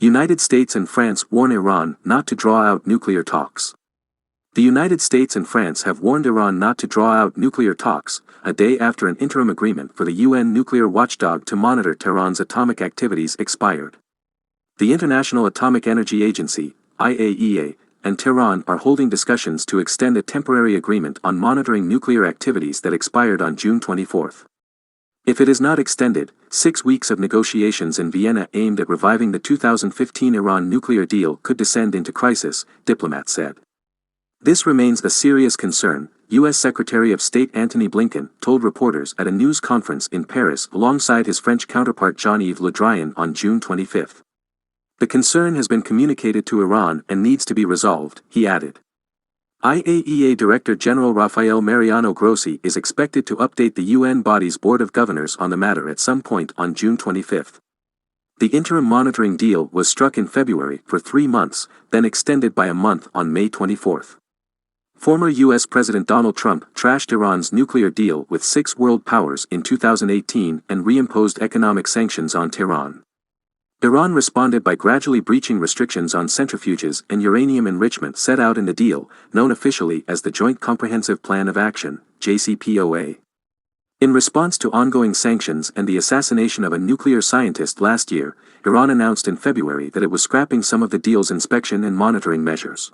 United States and France warn Iran not to draw out nuclear talks. The United States and France have warned Iran not to draw out nuclear talks, a day after an interim agreement for the UN nuclear watchdog to monitor Tehran's atomic activities expired. The International Atomic Energy Agency, IAEA, and Tehran are holding discussions to extend a temporary agreement on monitoring nuclear activities that expired on June 24. If it is not extended, 6 weeks of negotiations in Vienna aimed at reviving the 2015 Iran nuclear deal could descend into crisis, diplomats said. This remains a serious concern, U.S. Secretary of State Antony Blinken told reporters at a news conference in Paris alongside his French counterpart Jean-Yves Le Drian on June 25. The concern has been communicated to Iran and needs to be resolved, he added. IAEA Director General Rafael Mariano Grossi is expected to update the UN body's Board of Governors on the matter at some point on June 25. The interim monitoring deal was struck in February for 3 months, then extended by a month on May 24. Former U.S. President Donald Trump trashed Iran's nuclear deal with 6 world powers in 2018 and reimposed economic sanctions on Tehran. Iran responded by gradually breaching restrictions on centrifuges and uranium enrichment set out in the deal, known officially as the Joint Comprehensive Plan of Action, JCPOA. In response to ongoing sanctions and the assassination of a nuclear scientist last year, Iran announced in February that it was scrapping some of the deal's inspection and monitoring measures.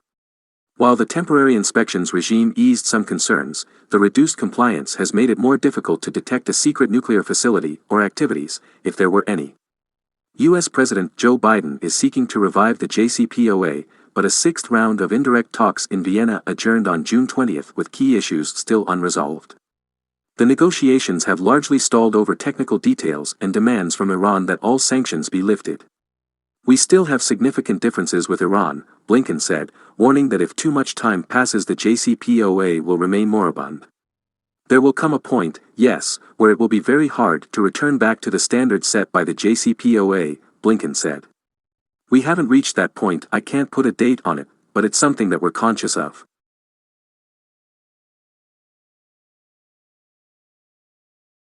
While the temporary inspections regime eased some concerns, the reduced compliance has made it more difficult to detect a secret nuclear facility or activities, if there were any. U.S. President Joe Biden is seeking to revive the JCPOA, but a 6th round of indirect talks in Vienna adjourned on June 20 with key issues still unresolved. The negotiations have largely stalled over technical details and demands from Iran that all sanctions be lifted. We still have significant differences with Iran, Blinken said, warning that if too much time passes the JCPOA will remain moribund. There will come a point, yes, where it will be very hard to return back to the standards set by the JCPOA, Blinken said. We haven't reached that point. I can't put a date on it, but it's something that we're conscious of.